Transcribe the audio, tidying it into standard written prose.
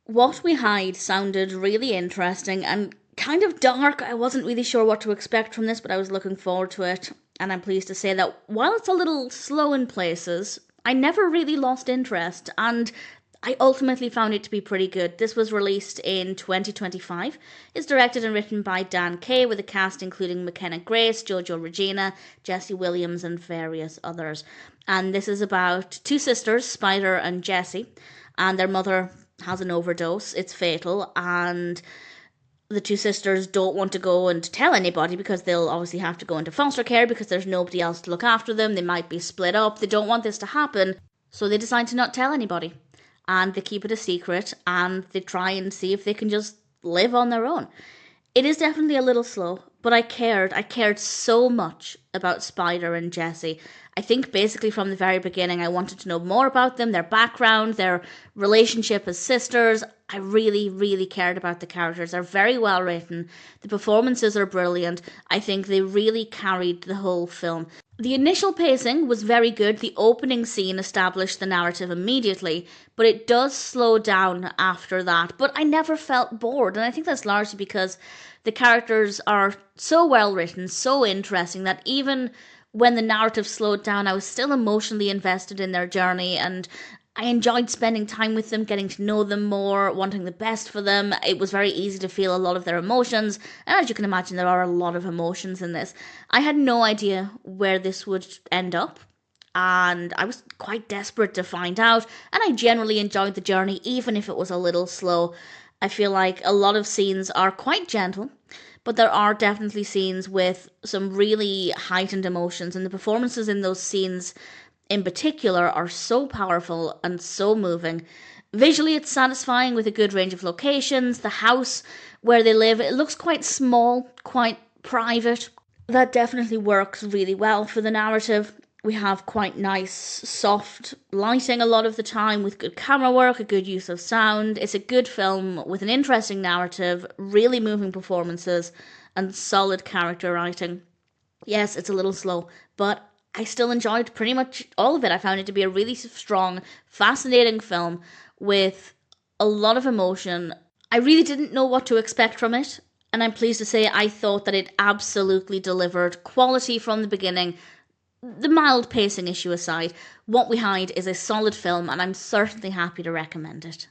What We Hide sounded really interesting and kind of dark. I wasn't really sure what to expect from this, but I was looking forward to it. And I'm pleased to say that while it's a little slow in places, I never really lost interest, and I ultimately found it to be pretty good. This was released in 2025. It's directed and written by Dan Kay, with a cast including McKenna Grace, Jojo Regina, Jessie Williams, and various others. And this is about two sisters, Spider and Jessie, and their mother has an overdose. It's fatal, and the two sisters don't want to go and tell anybody because they'll obviously have to go into foster care because there's nobody else to look after them. They might be split up. They don't want this to happen, so they decide to not tell anybody. And they keep it a secret, and they try and see if they can just live on their own. It is definitely a little slow, but I cared. I cared so much about Spider and Jessie. I think basically from the very beginning, I wanted to know more about them, their background, their relationship as sisters. I really, really cared about the characters. They're very well written. The performances are brilliant. I think they really carried the whole film. The initial pacing was very good. The opening scene established the narrative immediately, but it does slow down after that. But I never felt bored, and I think that's largely because the characters are so well written, so interesting, that even when the narrative slowed down, I was still emotionally invested in their journey, and I enjoyed spending time with them, getting to know them more, wanting the best for them. It was very easy to feel a lot of their emotions, and as you can imagine, there are a lot of emotions in this. I had no idea where this would end up, and I was quite desperate to find out, and I generally enjoyed the journey, even if it was a little slow. I feel like a lot of scenes are quite gentle, but there are definitely scenes with some really heightened emotions, and the performances in those scenes in particular are so powerful and so moving. Visually, it's satisfying with a good range of locations. The house where they live, it looks quite small, quite private. That definitely works really well for the narrative. We have quite nice, soft lighting a lot of the time, with good camera work, a good use of sound. It's a good film with an interesting narrative, really moving performances, and solid character writing. Yes, it's a little slow, but I still enjoyed pretty much all of it. I found it to be a really strong, fascinating film with a lot of emotion. I really didn't know what to expect from it, and I'm pleased to say I thought that it absolutely delivered quality from the beginning. The mild pacing issue aside, What We Hide is a solid film, and I'm certainly happy to recommend it.